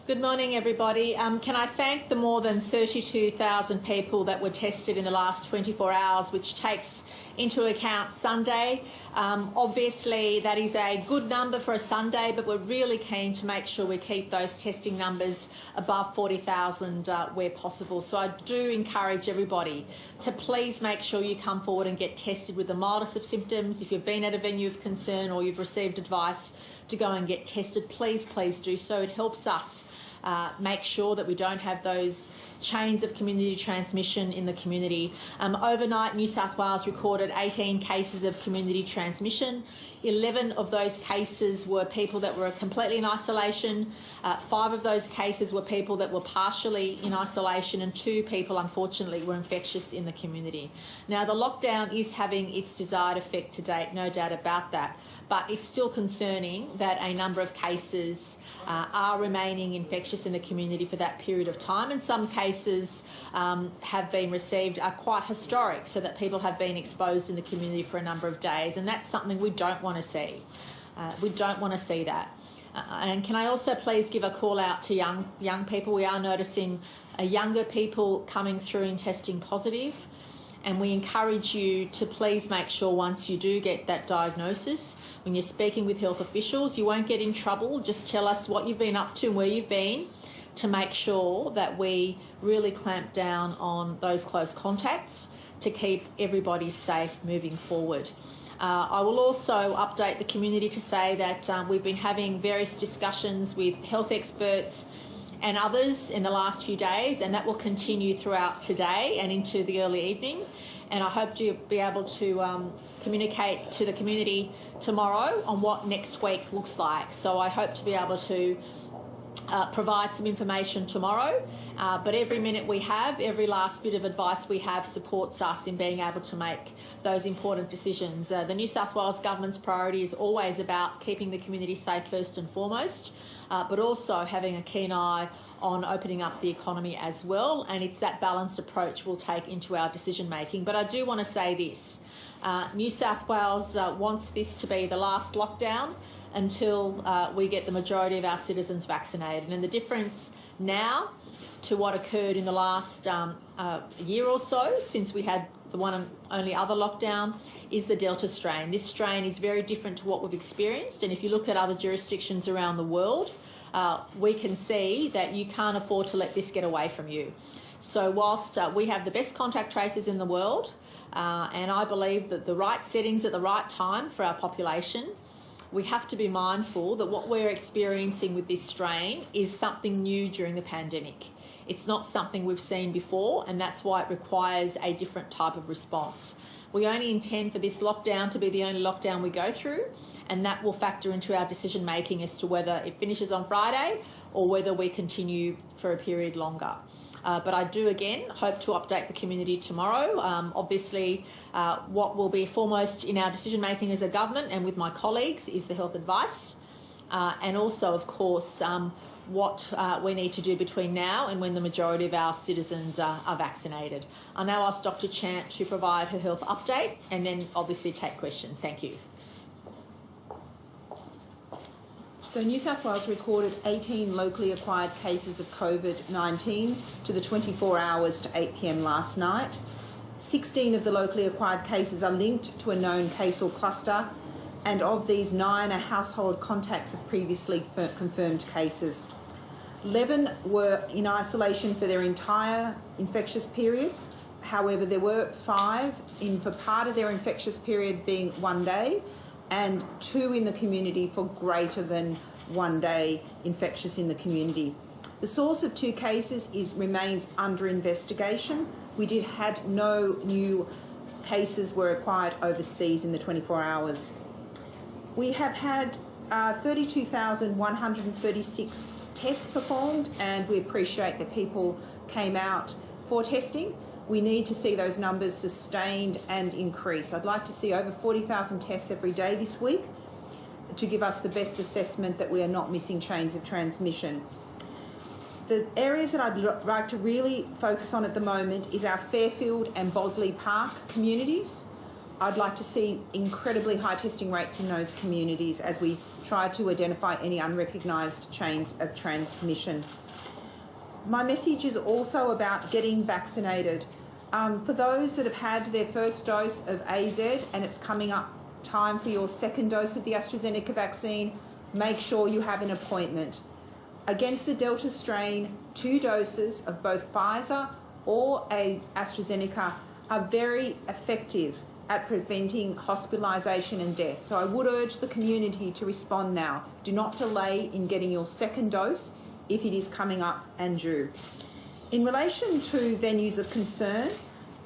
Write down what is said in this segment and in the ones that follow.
Good morning, everybody. Can I thank the more than 32,000 people that were tested in the last 24 hours, which takes into account Sunday. Obviously, that is a good number for a Sunday, but we're really keen to make sure we keep those testing numbers above 40,000 where possible. So I do encourage everybody to please make sure you come forward and get tested with the mildest of symptoms. If you've been at a venue of concern or you've received advice to go and get tested, please do so. It helps us make sure that we don't have those chains of community transmission in the community. Overnight, New South Wales recorded 18 cases of community transmission. 11 of those cases were people that were completely in isolation. 5 of those cases were people that were partially in isolation, and 2 people, unfortunately, were infectious in the community. Now, the lockdown is having its desired effect to date, no doubt about that, but it's still concerning that a number of cases are remaining infectious in the community for that period of time, and some cases have been received are quite historic, so that people have been exposed in the community for a number of days, and that's something we don't want to see. We don't want to see that. And can I also please give a call out to young people? We are noticing younger people coming through and testing positive, and we encourage you to please make sure once you do get that diagnosis, when you're speaking with health officials, you won't get in trouble. Just tell us what you've been up to and where you've been, to make sure that we really clamp down on those close contacts to keep everybody safe moving forward. I will also update the community to say that we've been having various discussions with health experts and others in the last few days, and that will continue throughout today and into the early evening. And I hope to be able to communicate to the community tomorrow on what next week looks like. So I hope to be able to provide some information tomorrow, but every minute we have, every last bit of advice we have supports us in being able to make those important decisions. The New South Wales Government's priority is always about keeping the community safe first and foremost, but also having a keen eye on opening up the economy as well, and it's that balanced approach we'll take into our decision making. But I do want to say this, New South Wales wants this to be the last lockdown until we get the majority of our citizens vaccinated. And the difference now to what occurred in the last year or so, since we had the one and only other lockdown, is the Delta strain. This strain is very different to what we've experienced, and if you look at other jurisdictions around the world, we can see that you can't afford to let this get away from you. So whilst we have the best contact tracers in the world, and I believe that the right settings at the right time for our population, we have to be mindful that what we're experiencing with this strain is something new during the pandemic. It's not something we've seen before, and that's why it requires a different type of response. We only intend for this lockdown to be the only lockdown we go through, and that will factor into our decision making as to whether it finishes on Friday or whether we continue for a period longer. But I do, again, hope to update the community tomorrow. Obviously, what will be foremost in our decision-making as a government and with my colleagues is the health advice, and also, of course, what we need to do between now and when the majority of our citizens are vaccinated. I'll now ask Dr. Chant to provide her health update and then obviously take questions. Thank you. So New South Wales recorded 18 locally acquired cases of COVID-19 to the 24 hours to 8 p.m. last night. 16 of the locally acquired cases are linked to a known case or cluster, and of these, 9 are household contacts of previously confirmed cases. 11 were in isolation for their entire infectious period. However, there were 5 in for part of their infectious period being 1 day, and 2 in the community for greater than 1 day infectious in the community. The source of 2 cases remains under investigation. We had no new cases were acquired overseas in the 24 hours. We have had 32,136 tests performed, and we appreciate that people came out for testing. We need to see those numbers sustained and increase. I'd like to see over 40,000 tests every day this week to give us the best assessment that we are not missing chains of transmission. The areas that I'd like to really focus on at the moment is our Fairfield and Bosley Park communities. I'd like to see incredibly high testing rates in those communities as we try to identify any unrecognised chains of transmission. My message is also about getting vaccinated. For those that have had their first dose of AZ and it's coming up time for your second dose of the AstraZeneca vaccine, make sure you have an appointment. Against the Delta strain, 2 doses of both Pfizer or AstraZeneca are very effective at preventing hospitalisation and death. So I would urge the community to respond now. Do not delay in getting your second dose if it is coming up and due. In relation to venues of concern,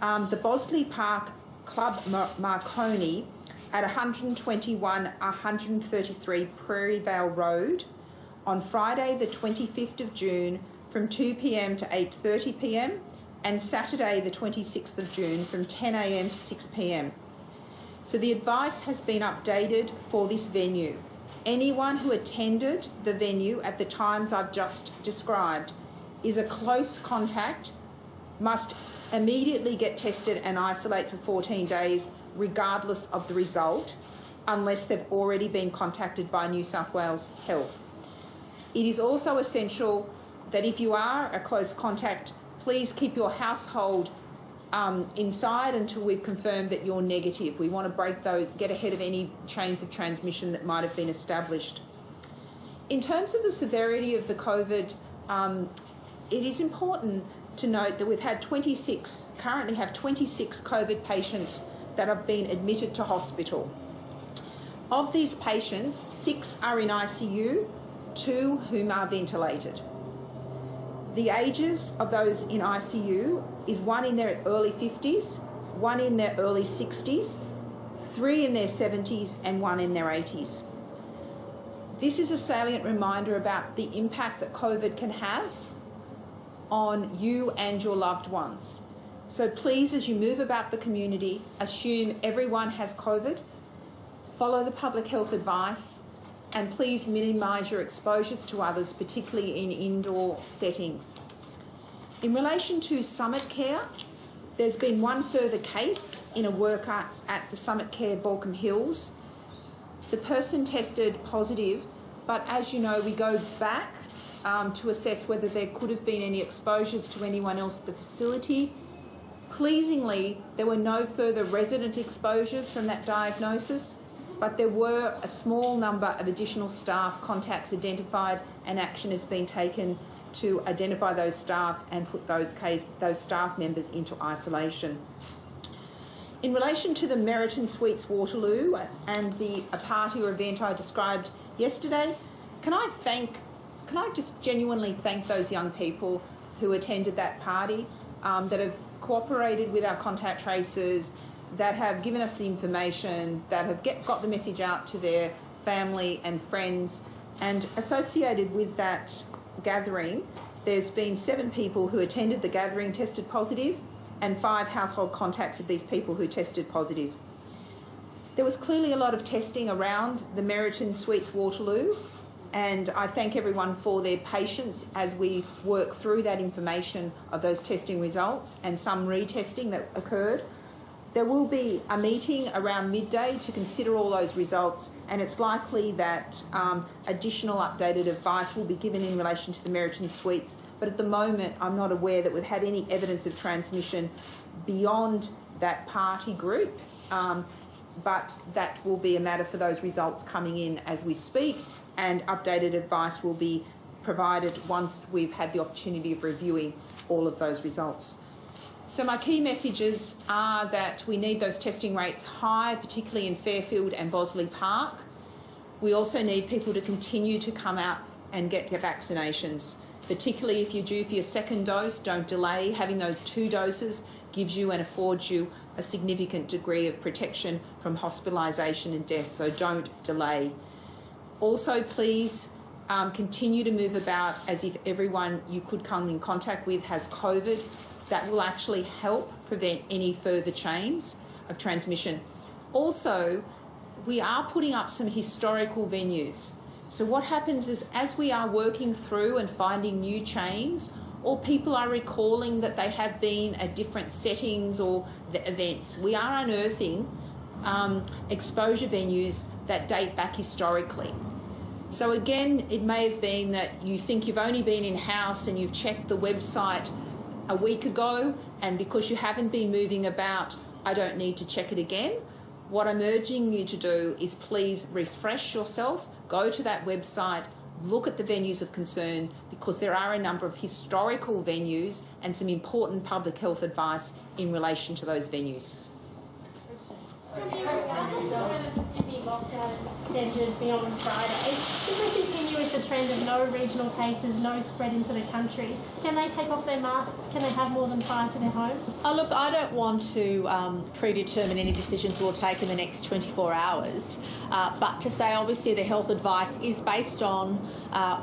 the Bosley Park Club Marconi at 133 Prairie Vale Road on Friday the 25th of June from 2 p.m. to 8:30 p.m. and Saturday the 26th of June from 10 a.m. to 6 p.m. So the advice has been updated for this venue. Anyone who attended the venue at the times I've just described is a close contact, must immediately get tested and isolate for 14 days regardless of the result, unless they've already been contacted by New South Wales Health. It is also essential that if you are a close contact, please keep your household inside until we've confirmed that you're negative. We want to get ahead of any chains of transmission that might have been established. In terms of the severity of the COVID, it is important to note that we've had currently have 26 COVID patients that have been admitted to hospital. Of these patients, 6 are in ICU, 2 whom are ventilated. The ages of those in ICU is 1 in their early 50s, 1 in their early 60s, 3 in their 70s and 1 in their 80s. This is a salient reminder about the impact that COVID can have on you and your loved ones. So please, as you move about the community, assume everyone has COVID, follow the public health advice, and please minimise your exposures to others, particularly in indoor settings. In relation to Summit Care, there's been one further case in a worker at the Summit Care Balcombe Hills. The person tested positive, but as you know, we go back to assess whether there could have been any exposures to anyone else at the facility. Pleasingly, there were no further resident exposures from that diagnosis, but there were a small number of additional staff contacts identified, and action has been taken to identify those staff and put those staff members into isolation. In relation to the Meriton Suites Waterloo and a party or event I described yesterday, can I just genuinely thank those young people who attended that party, that have cooperated with our contact tracers, that have given us the information, that have got the message out to their family and friends. And associated with that gathering, there's been 7 people who attended the gathering tested positive and 5 household contacts of these people who tested positive. There was clearly a lot of testing around the Meriton Suites Waterloo, and I thank everyone for their patience as we work through that information of those testing results and some retesting that occurred. There will be a meeting around midday to consider all those results, and it's likely that additional updated advice will be given in relation to the Meriton Suites. But at the moment, I'm not aware that we've had any evidence of transmission beyond that party group, but that will be a matter for those results coming in as we speak, and updated advice will be provided once we've had the opportunity of reviewing all of those results. So my key messages are that we need those testing rates high, particularly in Fairfield and Bosley Park. We also need people to continue to come out and get vaccinations, particularly if you're due for your second dose. Don't delay. Having those 2 doses gives you and affords you a significant degree of protection from hospitalisation and death, so don't delay. Also, please continue to move about as if everyone you could come in contact with has COVID. That will actually help prevent any further chains of transmission. Also, we are putting up some historical venues. So what happens is, as we are working through and finding new chains, or people are recalling that they have been at different settings or the events, we are unearthing exposure venues that date back historically. So again, it may have been that you think you've only been in-house and you've checked the website a week ago, and because you haven't been moving about, I don't need to check it again. What I'm urging you to do is please refresh yourself, go to that website, look at the venues of concern, because there are a number of historical venues and some important public health advice in relation to those venues. Sydney lockdown is extended beyond Friday. If we continue with the trend of no regional cases, no spread into the country, can they take off their masks? Can they have more than 5 to their home? Look, I don't want to predetermine any decisions we'll take in the next 24 hours, but to say obviously the health advice is based on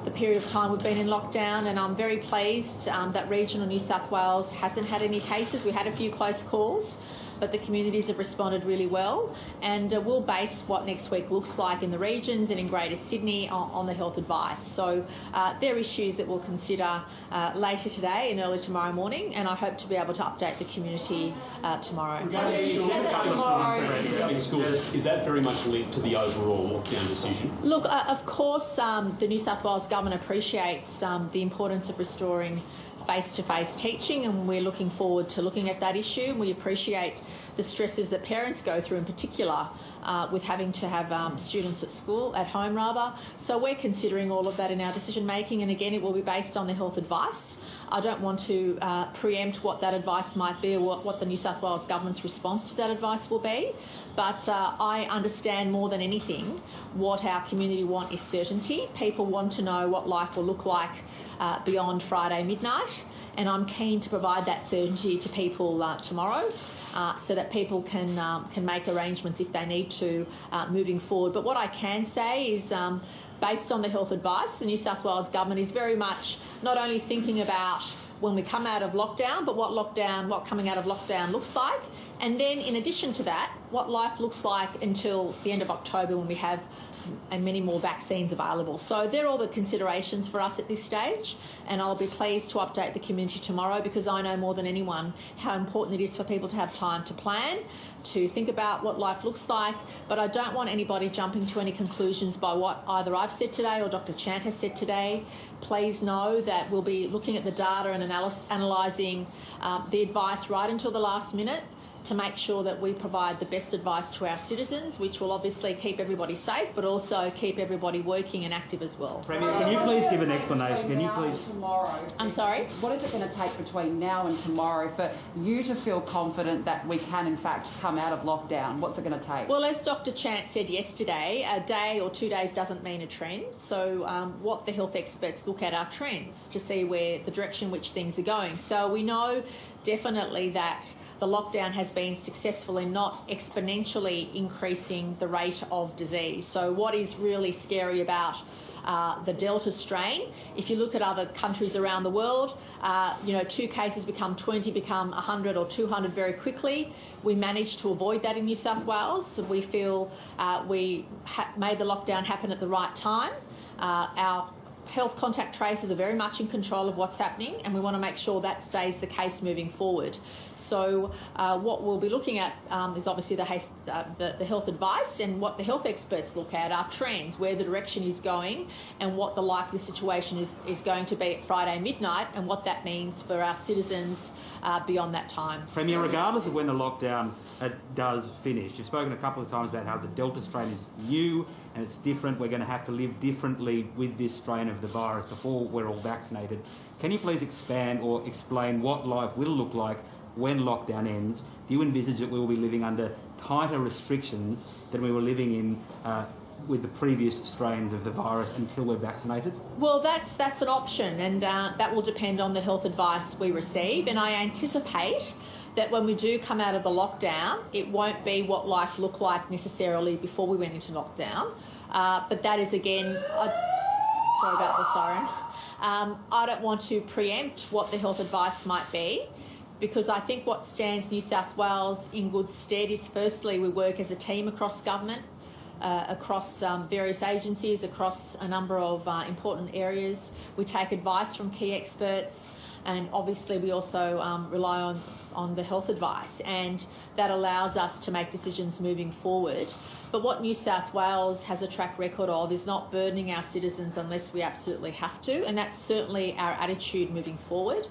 the period of time we've been in lockdown, and I'm very pleased that regional New South Wales hasn't had any cases. We had a few close calls, but the communities have responded really well, and we'll base what next week looks like in the regions and in Greater Sydney on the health advice. So they're issues that we'll consider later today and early tomorrow morning, and I hope to be able to update the community tomorrow. In schools, is that very much linked to the overall lockdown decision? Look, of course, the New South Wales Government appreciates the importance of restoring face-to-face teaching, and we're looking forward to looking at that issue. We appreciate the stresses that parents go through, in particular with having to have students at home rather. So we're considering all of that in our decision making, and again it will be based on the health advice. I don't want to preempt what that advice might be or what the New South Wales Government's response to that advice will be, but I understand more than anything what our community want is certainty. People want to know what life will look like beyond Friday midnight, and I'm keen to provide that certainty to people tomorrow, so that people can make arrangements if they need to moving forward. But what I can say is, based on the health advice, the New South Wales Government is very much not only thinking about when we come out of lockdown, but what coming out of lockdown looks like, and then in addition to that, what life looks like until the end of October when we have many more vaccines available. So they're all the considerations for us at this stage, and I'll be pleased to update the community tomorrow, because I know more than anyone how important it is for people to have time to plan, to think about what life looks like. But I don't want anybody jumping to any conclusions by what either I've said today or Dr. Chant has said today. Please know that we'll be looking at the data and analysing the advice right until the last minute, to make sure that we provide the best advice to our citizens, which will obviously keep everybody safe, but also keep everybody working and active as well. Premier, can you please give an explanation? Can you please? Tomorrow. I'm sorry? What is it going to take between now and tomorrow for you to feel confident that we can, in fact, come out of lockdown? What's it going to take? Well, as Dr. Chant said yesterday, a day or 2 days doesn't mean a trend. So what the health experts look at are trends to see where the direction which things are going. So we know definitely that the lockdown has been successful in not exponentially increasing the rate of disease. So what is really scary about the Delta strain, if you look at other countries around the world, 2 cases become 20, become 100 or 200 very quickly. We managed to avoid that in New South Wales. So we feel we made the lockdown happen at the right time. Our health contact tracers are very much in control of what's happening, and we want to make sure that stays the case moving forward. So what we'll be looking at is obviously the health advice, and what the health experts look at are trends, where the direction is going and what the likely situation is going to be at Friday midnight, and what that means for our citizens beyond that time. Premier, regardless of when the lockdown does finish, you've spoken a couple of times about how the Delta strain is new and it's different. We're going to have to live differently with this strain of the virus before we're all vaccinated. Can you please expand or explain what life will look like when lockdown ends? Do you envisage that we will be living under tighter restrictions than we were living in with the previous strains of the virus until we're vaccinated? Well, that's an option, and that will depend on the health advice we receive, and I anticipate that when we do come out of the lockdown, it won't be what life looked like necessarily before we went into lockdown. But that is, again, sorry about the siren. I don't want to preempt what the health advice might be, because I think what stands New South Wales in good stead is, firstly, we work as a team across government, across various agencies, across a number of important areas. We take advice from key experts. And obviously we also rely on the health advice, and that allows us to make decisions moving forward. But what New South Wales has a track record of is not burdening our citizens unless we absolutely have to, and that's certainly our attitude moving forward.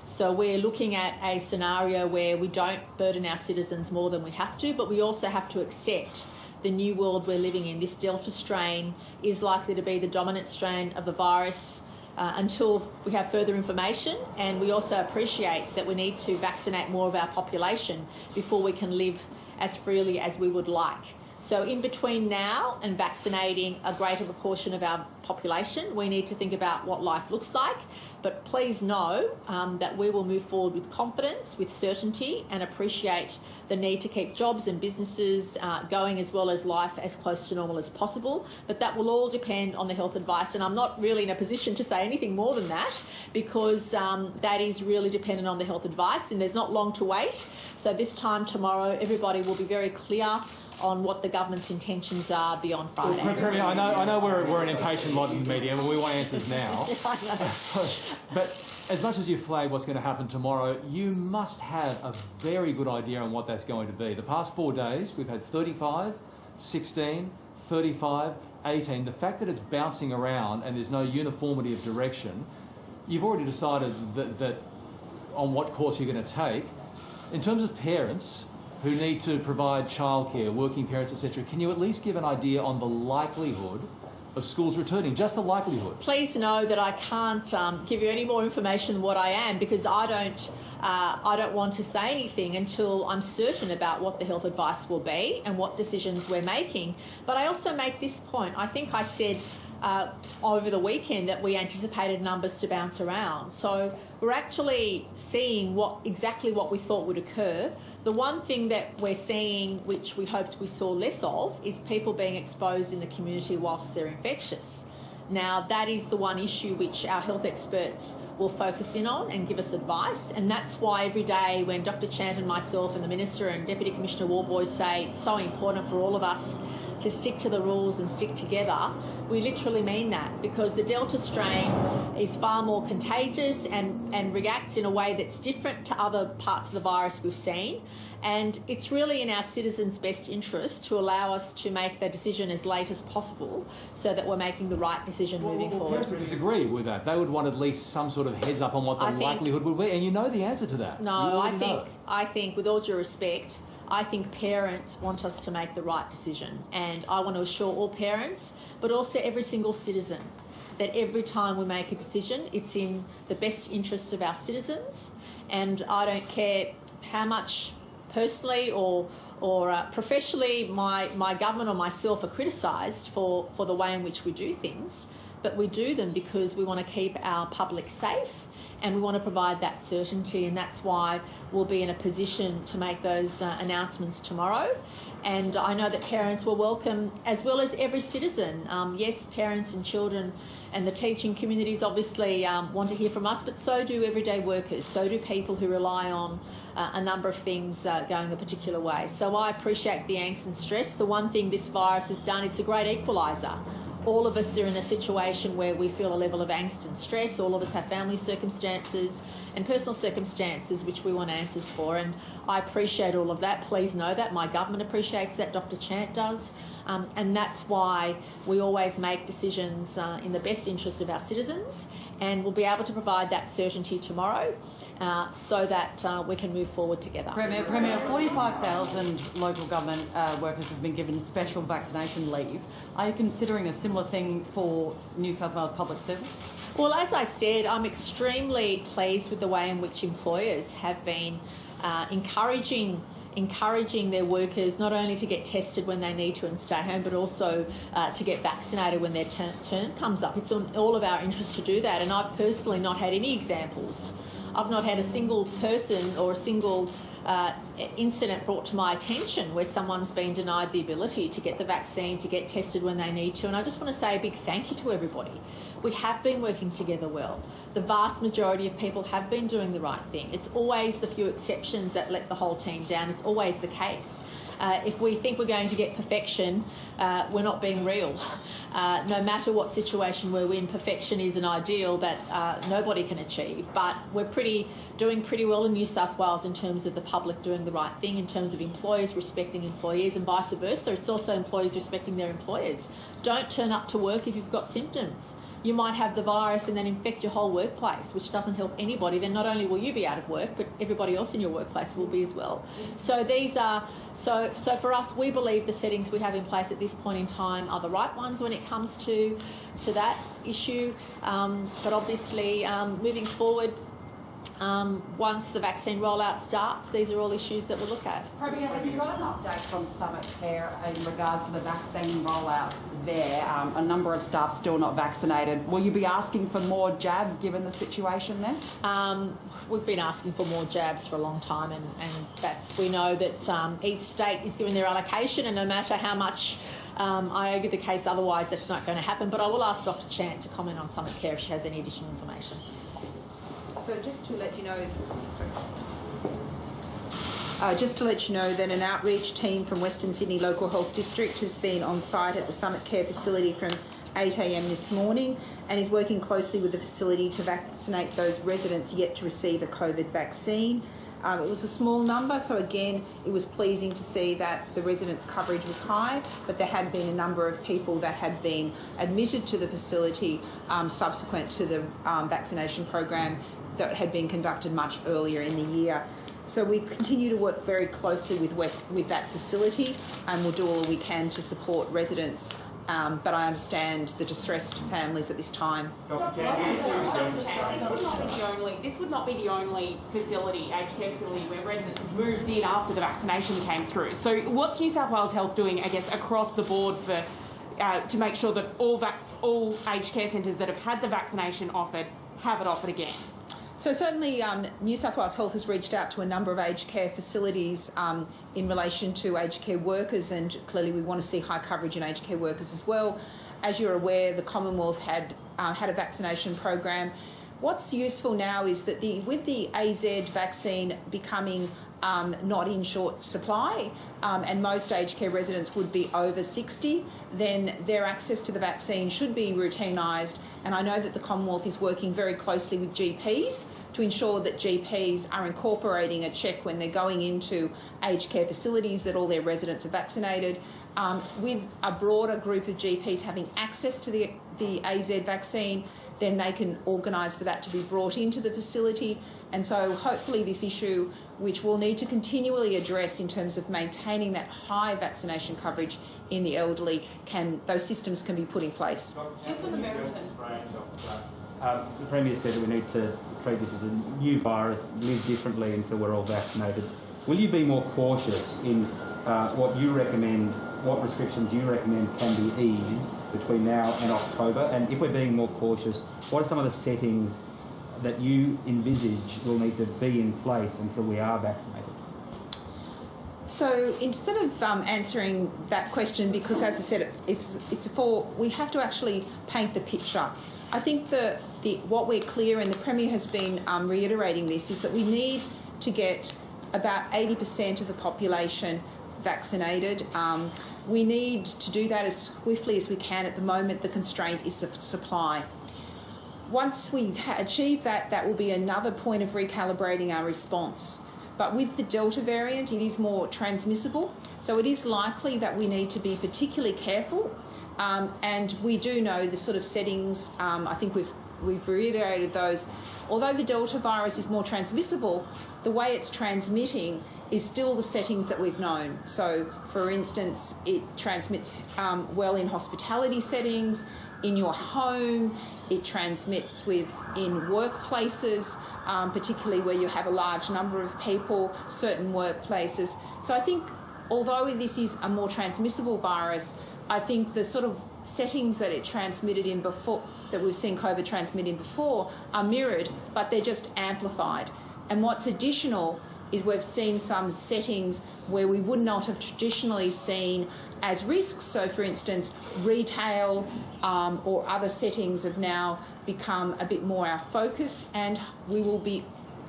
So we're looking at a scenario where we don't burden our citizens more than we have to, but we also have to accept the new world we're living in. This Delta strain is likely to be the dominant strain of the virus until we have further information, and we also appreciate that we need to vaccinate more of our population before we can live as freely as we would like. So in between now and vaccinating a greater proportion of our population, we need to think about what life looks like. But please know that we will move forward with confidence, with certainty, and appreciate the need to keep jobs and businesses going, as well as life as close to normal as possible. But that will all depend on the health advice, and I'm not really in a position to say anything more than that, because that is really dependent on the health advice, and there's not long to wait. So this time tomorrow, everybody will be very clear on what the government's intentions are beyond Friday. Well, Kerry, I know we're an impatient lot in the media, and we want answers now. But as much as you flag what's going to happen tomorrow, you must have a very good idea on what that's going to be. The past 4 days, we've had 35, 16, 35, 18. The fact that it's bouncing around and there's no uniformity of direction, you've already decided that on what course you're going to take. In terms of parents who need to provide childcare, working parents, etc., can you at least give an idea on the likelihood of schools returning, just the likelihood? Please know that I can't give you any more information than what I am, because I don't want to say anything until I'm certain about what the health advice will be and what decisions we're making. But I also make this point. I think I said over the weekend that we anticipated numbers to bounce around. So we're actually seeing exactly what we thought would occur. The one thing that we're seeing, which we hoped we saw less of, is people being exposed in the community whilst they're infectious. Now, that is the one issue which our health experts will focus in on and give us advice, and that's why every day when Dr. Chant and myself and the Minister and Deputy Commissioner Worboy say it's so important for all of us to stick to the rules and stick together, we literally mean that, because the Delta strain is far more contagious and reacts in a way that's different to other parts of the virus we've seen. And it's really in our citizens' best interest to allow us to make the decision as late as possible so that we're making the right decision moving forward. Parents would disagree with that. They would want at least some sort of heads up on what the likelihood would be, and you know the answer to that. No, I think, with all due respect, I think parents want us to make the right decision, and I want to assure all parents, but also every single citizen, that every time we make a decision, it's in the best interests of our citizens. And I don't care how much personally or professionally my government or myself are criticised for the way in which we do things, but we do them because we want to keep our public safe, and we want to provide that certainty, and that's why we'll be in a position to make those announcements tomorrow. And I know that parents will welcome, as well as every citizen. Yes, parents and children and the teaching communities obviously want to hear from us, but so do everyday workers, so do people who rely on a number of things going a particular way. So I appreciate the angst and stress. The one thing this virus has done, it's a great equaliser. All of us are in a situation where we feel a level of angst and stress. All of us have family circumstances and personal circumstances which we want answers for, and I appreciate all of that. Please know that. My government appreciates that. Dr. Chant does. And that's why we always make decisions in the best interest of our citizens, and we'll be able to provide that certainty tomorrow so that we can move forward together. Premier, 45,000 local government workers have been given special vaccination leave. Are you considering a similar thing for New South Wales Public Service? Well, as I said, I'm extremely pleased with the way in which employers have been encouraging their workers not only to get tested when they need to and stay home, but also to get vaccinated when their turn comes up. It's in all of our interest to do that, and I've personally not had any examples. I've not had a single person or a single incident brought to my attention where someone's been denied the ability to get the vaccine, to get tested when they need to. And I just want to say a big thank you to everybody we have been working together well. The vast majority of people have been doing the right thing. It's always the few exceptions that let the whole team down. It's always the case. If we think we're going to get perfection, we're not being real. No matter what situation we're in, perfection is an ideal that nobody can achieve. But we're doing pretty well in New South Wales in terms of the public doing the right thing, in terms of employers respecting employees, and vice versa. It's also employees respecting their employers. Don't turn up to work if you've got symptoms. You might have the virus and then infect your whole workplace, which doesn't help anybody. Then not only will you be out of work, but everybody else in your workplace will be as well. So these are so for us, we believe the settings we have in place at this point in time are the right ones when it comes to that issue. But obviously, moving forward, once the vaccine rollout starts, these are all issues that we'll look at. Premier, have you got an update from Summit Care in regards to the vaccine rollout there? A number of staff still not vaccinated. Will you be asking for more jabs given the situation there? We've been asking for more jabs for a long time, and we know that each state is given their allocation, and no matter how much I argue the case otherwise, that's not going to happen. But I will ask Dr. Chant to comment on Summit Care if she has any additional information. So just to let you know, that an outreach team from Western Sydney Local Health District has been on site at the Summit Care facility from 8 a.m. this morning and is working closely with the facility to vaccinate those residents yet to receive a COVID vaccine. It was a small number, so again, it was pleasing to see that the residents' coverage was high, but there had been a number of people that had been admitted to the facility subsequent to the vaccination program that had been conducted much earlier in the year. So we continue to work very closely with that facility, and we'll do all we can to support residents. But I understand the distressed families at this time. This would not be the only facility, aged care facility, where residents have moved in after the vaccination came through. So what's New South Wales Health doing, I guess, across the board for to make sure that all aged care centres that have had the vaccination offered have it offered again? So certainly New South Wales Health has reached out to a number of aged care facilities in relation to aged care workers, and clearly we want to see high coverage in aged care workers as well. As you're aware, the Commonwealth had a vaccination program. What's useful now is that with the AZ vaccine becoming not in short supply, and most aged care residents would be over 60, then their access to the vaccine should be routinised. And I know that the Commonwealth is working very closely with GPs to ensure that GPs are incorporating a check when they're going into aged care facilities that all their residents are vaccinated. With a broader group of GPs having access to the AZ vaccine, then they can organise for that to be brought into the facility. And so hopefully this issue, which we'll need to continually address in terms of maintaining that high vaccination coverage in the elderly, those systems can be put in place. Just on the Meriton. The Premier said that we need to treat this as a new virus, live differently until we're all vaccinated. Will you be more cautious in what you recommend, what restrictions you recommend can be eased between now and October? And if we're being more cautious, what are some of the settings that you envisage will need to be in place until we are vaccinated? So instead of answering that question, because as I said, we have to actually paint the picture. I think what we're clear, and the Premier has been reiterating this, is that we need to get about 80% of the population vaccinated. We need to do that as swiftly as we can. At the moment, the constraint is the supply. Once we achieve that, that will be another point of recalibrating our response. But with the Delta variant, it is more transmissible, so it is likely that we need to be particularly careful. And we do know the sort of settings. I think we've reiterated those. Although the Delta virus is more transmissible, the way it's transmitting is still the settings that we've known. So, for instance, it transmits well in hospitality settings, in your home, it transmits in workplaces, particularly where you have a large number of people, certain workplaces. So I think, although this is a more transmissible virus, I think the sort of settings that it transmitted in before, that we've seen COVID transmit in before, are mirrored, but they're just amplified. And what's additional is we've seen some settings where we would not have traditionally seen as risks. So, for instance, retail or other settings have now become a bit more our focus, and we will be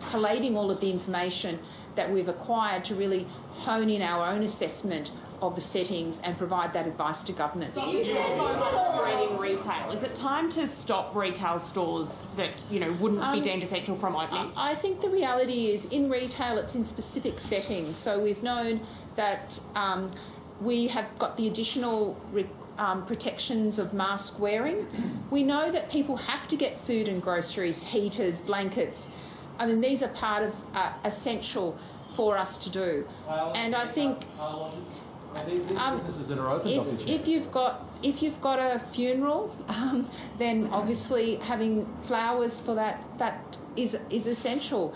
collating all of the information that we've acquired to really hone in our own assessment of the settings and provide that advice to government. Operating retail, is it time to stop retail stores that wouldn't be deemed essential from opening? I think the reality is in retail it's in specific settings. So we've known that we have got the additional protections of mask wearing. We know that people have to get food and groceries, heaters, blankets. I mean, these are part of essential for us to do. And I think these businesses that are open, Dr. Chant. If you've got a funeral, then obviously having flowers for that is essential.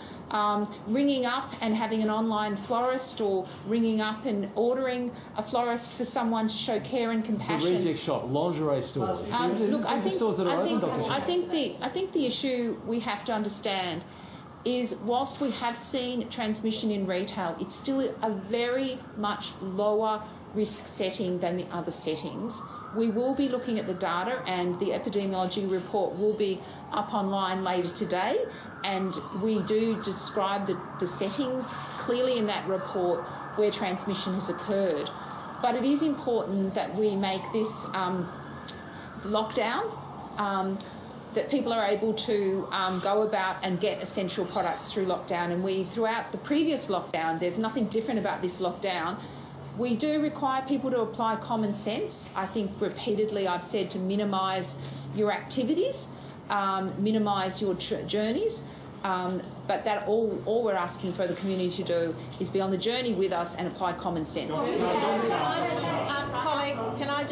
Ringing up and having an online florist, or ringing up and ordering a florist for someone to show care and compassion. The reject shop, lingerie stores. Look, I think stores that are open, Dr. Chant. I think the issue we have to understand is whilst we have seen transmission in retail, it's still a very much lower risk setting than the other settings. We will be looking at the data, and the epidemiology report will be up online later today, and we do describe the settings clearly in that report where transmission has occurred. But it is important that we make this lockdown that people are able to go about and get essential products through lockdown. And throughout the previous lockdown, there's nothing different about this lockdown. We do require people to apply common sense. I think repeatedly I've said to minimise your activities, minimise your journeys, but that all we're asking for the community to do is be on the journey with us and apply common sense. Colleague, can I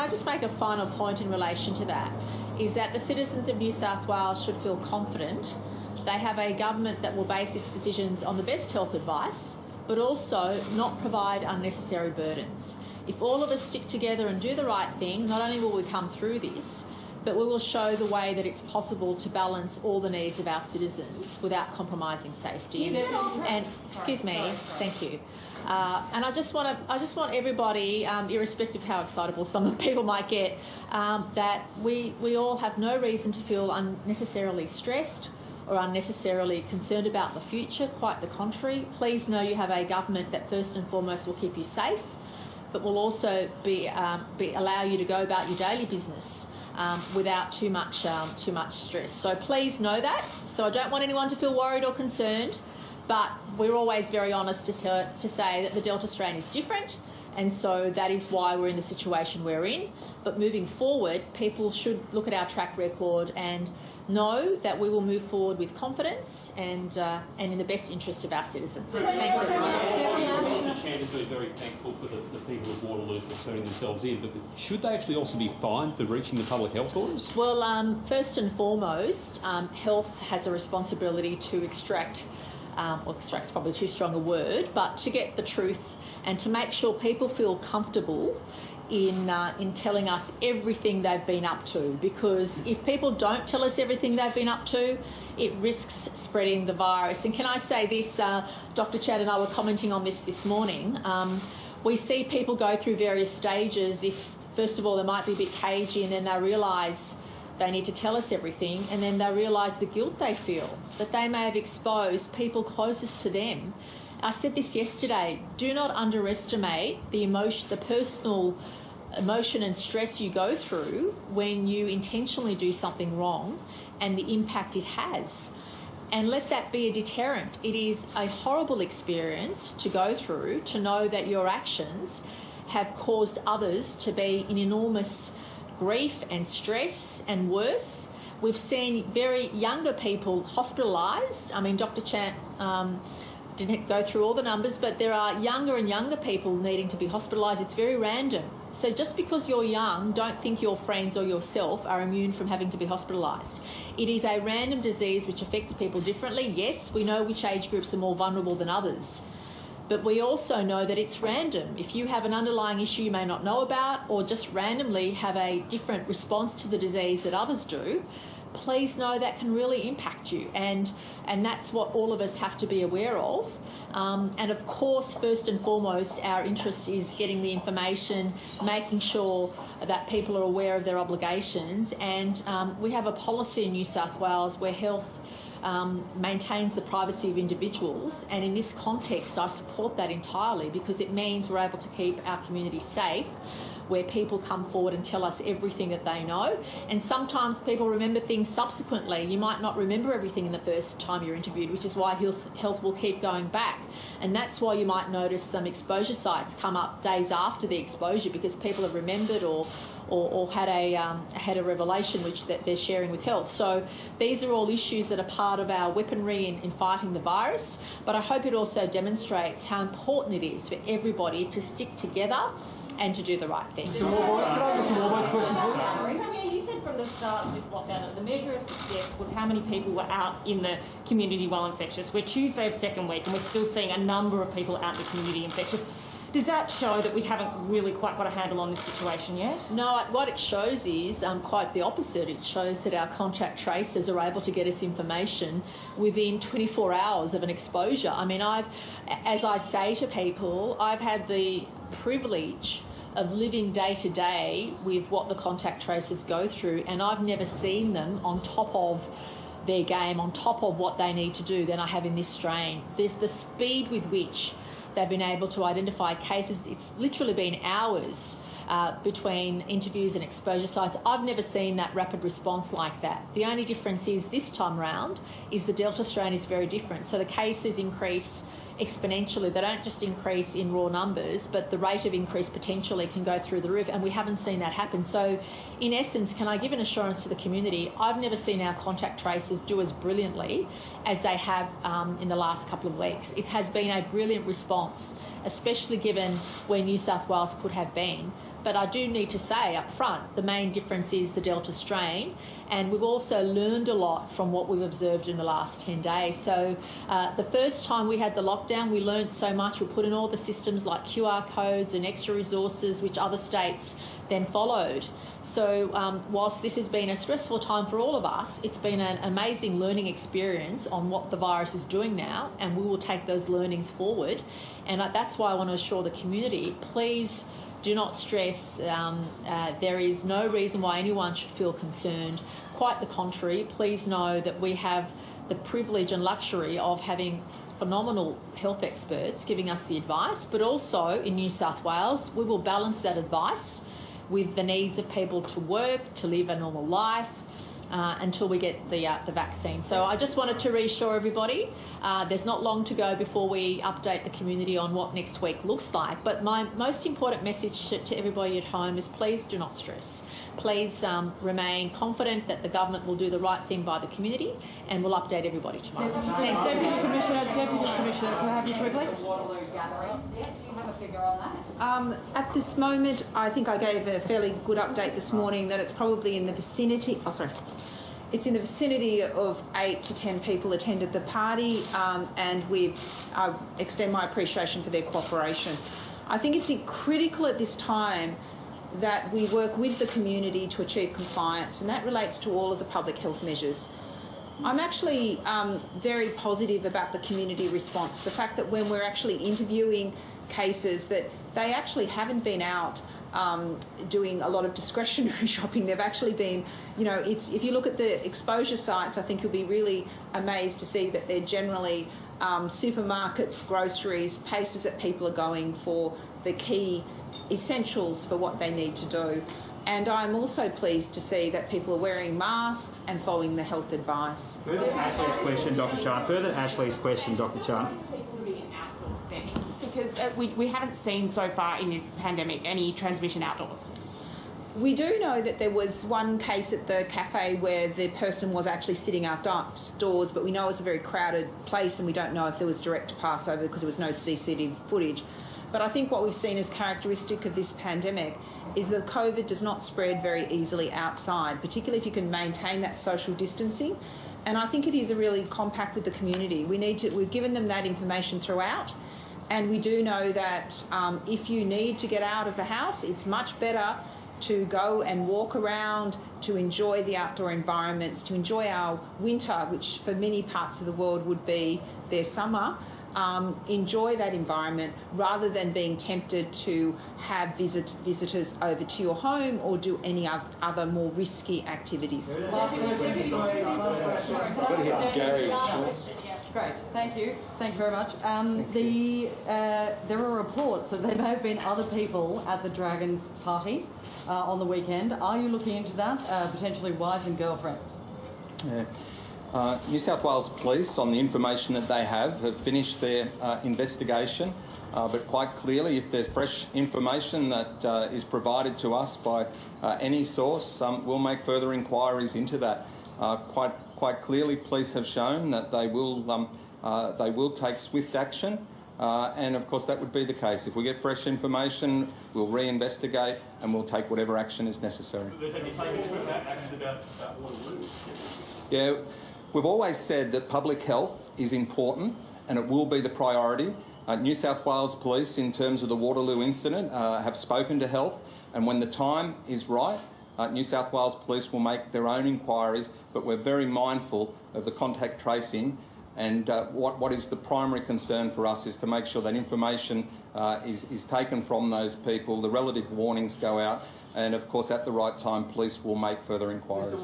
just make a final point in relation to that? Is that the citizens of New South Wales should feel confident they have a government that will base its decisions on the best health advice, but also not provide unnecessary burdens. If all of us stick together and do the right thing, not only will we come through this, but we will show the way that it's possible to balance all the needs of our citizens without compromising safety. And excuse me, thank you. And I just want everybody, irrespective of how excitable some people might get, that we all have no reason to feel unnecessarily stressed or unnecessarily concerned about the future. Quite the contrary. Please know you have a government that first and foremost will keep you safe, but will also allow you to go about your daily business without too much stress. So please know that. So I don't want anyone to feel worried or concerned. But we're always very honest to say that the Delta strain is different, and so that is why we're in the situation we're in. But moving forward, people should look at our track record and know that we will move forward with confidence and in the best interest of our citizens. Thanks, everyone. Chant is very thankful for the people of Waterloo for turning themselves in, but should they actually also be fined for breaching the public health orders? Well, first and foremost, health has a responsibility to extract's probably too strong a word, but to get the truth and to make sure people feel comfortable in telling us everything they've been up to. Because if people don't tell us everything they've been up to, it risks spreading the virus. And can I say this, Dr. Chant and I were commenting on this morning. We see people go through various stages. If, first of all, they might be a bit cagey and then they realise they need to tell us everything, and then they realise the guilt they feel, that they may have exposed people closest to them. I said this yesterday, do not underestimate the personal emotion and stress you go through when you intentionally do something wrong and the impact it has. And let that be a deterrent. It is a horrible experience to go through, to know that your actions have caused others to be in enormous grief and stress, and worse. We've seen very younger people hospitalised. I mean, Dr. Chant didn't go through all the numbers, but there are younger and younger people needing to be hospitalised. It's very random. So just because you're young, don't think your friends or yourself are immune from having to be hospitalised. It is a random disease which affects people differently. Yes, we know which age groups are more vulnerable than others. But we also know that it's random. If you have an underlying issue you may not know about, or just randomly have a different response to the disease that others do, please know that can really impact you, and that's what all of us have to be aware of. And of course, first and foremost, our interest is getting the information, making sure that people are aware of their obligations, and we have a policy in New South Wales where health maintains the privacy of individuals, and in this context I support that entirely, because it means we're able to keep our community safe, where people come forward and tell us everything that they know. And sometimes people remember things subsequently. You might not remember everything in the first time you're interviewed, which is why health will keep going back. And that's why you might notice some exposure sites come up days after the exposure, because people have remembered or had a revelation which that they're sharing with health. So these are all issues that are part of our weaponry in fighting the virus. But I hope it also demonstrates how important it is for everybody to stick together and to do the right thing. You said from the start of this lockdown that the measure of success was how many people were out in the community while infectious. We're Tuesday of second week and we're still seeing a number of people out in the community infectious. Does that show that we haven't really quite got a handle on this situation yet? No, what it shows is quite the opposite. It shows that our contact tracers are able to get us information within 24 hours of an exposure. I mean, as I say to people, I've had the privilege of living day to day with what the contact tracers go through, and I've never seen them on top of their game, on top of what they need to do, than I have in this strain. There's the speed with which they've been able to identify cases. It's literally been hours between interviews and exposure sites. I've never seen that rapid response like that. The only difference is this time round is the Delta strain is very different. So the cases increase exponentially. They don't just increase in raw numbers, but the rate of increase potentially can go through the roof, and we haven't seen that happen. So in essence, can I give an assurance to the community, I've never seen our contact tracers do as brilliantly as they have in the last couple of weeks. It has been a brilliant response, especially given where New South Wales could have been. But I do need to say up front, the main difference is the Delta strain, and we've also learned a lot from what we've observed in the last 10 days. So the first time we had the lockdown, we learned so much. We put in all the systems like QR codes and extra resources, which other states then followed. So whilst this has been a stressful time for all of us, it's been an amazing learning experience on what the virus is doing now, and we will take those learnings forward. And that's why I want to assure the community, please do not stress. There is no reason why anyone should feel concerned. Quite the contrary. Please know that we have the privilege and luxury of having phenomenal health experts giving us the advice, but also in New South Wales, we will balance that advice with the needs of people to work, to live a normal life, until we get the vaccine. So I just wanted to reassure everybody, there's not long to go before we update the community on what next week looks like. But my most important message to everybody at home is please do not stress. Please remain confident that the government will do the right thing by the community, and we'll update everybody tomorrow. Thanks. Deputy Commissioner, can I have you quickly? Waterloo gathering. Yeah, do you have a figure on that? At this moment, I think I gave a fairly good update this morning that it's probably in the vicinity. It's in the vicinity of 8 to 10 people attended the party, and I extend my appreciation for their cooperation. I think it's critical at this time that we work with the community to achieve compliance, and that relates to all of the public health measures. I'm actually very positive about the community response. The fact that when we're actually interviewing cases, that they actually haven't been out doing a lot of discretionary shopping. They've actually been, if you look at the exposure sites, I think you'll be really amazed to see that they're generally supermarkets, groceries, places that people are going for the key essentials for what they need to do. And I'm also pleased to see that people are wearing masks and following the health advice. Further Ashley's question, Dr. Chant. Because we haven't seen so far in this pandemic any transmission outdoors. We do know that there was one case at the cafe where the person was actually sitting outdoors, but we know it's a very crowded place and we don't know if there was direct passover because there was no CCTV footage. But I think what we've seen as characteristic of this pandemic is that COVID does not spread very easily outside, particularly if you can maintain that social distancing. And I think it is a really compact with the community. We've given them that information throughout. And we do know that if you need to get out of the house, it's much better to go and walk around, to enjoy the outdoor environments, to enjoy our winter, which for many parts of the world would be their summer. Enjoy that environment rather than being tempted to have visitors over to your home or do any other more risky activities. Gary. Great, thank you. Thank you very much. There are reports that there may have been other people at the Dragons party on the weekend. Are you looking into that? Potentially wives and girlfriends? Yeah. New South Wales Police, on the information that they have finished their investigation, but quite clearly if there's fresh information that is provided to us by any source, we'll make further inquiries into that. Quite clearly, police have shown that they will take swift action, and of course that would be the case. If we get fresh information, we'll re-investigate and we'll take whatever action is necessary. But have you taken swift action about Waterloo? Yeah. We've always said that public health is important and it will be the priority. New South Wales Police, in terms of the Waterloo incident, have spoken to health, and when the time is right, New South Wales Police will make their own inquiries, but we're very mindful of the contact tracing, and what is the primary concern for us is to make sure that information is taken from those people, the relative warnings go out, and of course at the right time police will make further inquiries. We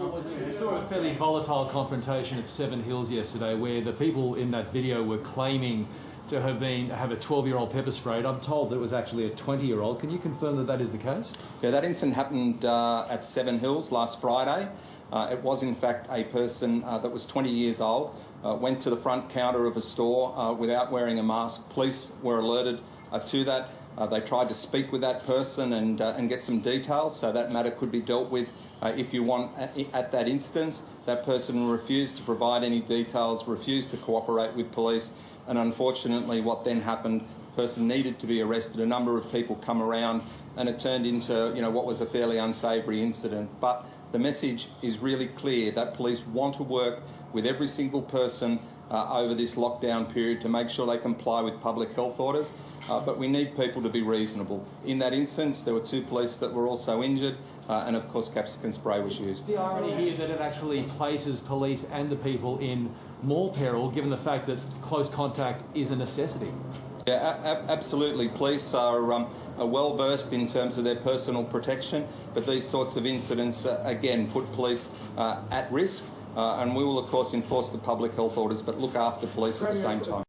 saw a fairly volatile confrontation at Seven Hills yesterday where the people in that video were claiming to have a 12-year-old pepper sprayed. I'm told that it was actually a 20-year-old. Can you confirm that that is the case? Yeah, that incident happened at Seven Hills last Friday. It was in fact a person that was 20 years old, went to the front counter of a store without wearing a mask. Police were alerted to that. They tried to speak with that person and get some details so that matter could be dealt with if you want at that instance. That person refused to provide any details, refused to cooperate with police, and unfortunately what then happened, the person needed to be arrested. A number of people come around and it turned into what was a fairly unsavoury incident. But the message is really clear that police want to work with every single person over this lockdown period to make sure they comply with public health orders, but we need people to be reasonable. In that instance, there were 2 police that were also injured, and of course capsicum spray was used. The irony here that it actually places police and the people in more peril, given the fact that close contact is a necessity. Yeah, absolutely. Police are well versed in terms of their personal protection, but these sorts of incidents again put police at risk. And we will, of course, enforce the public health orders, but look after police at the same time.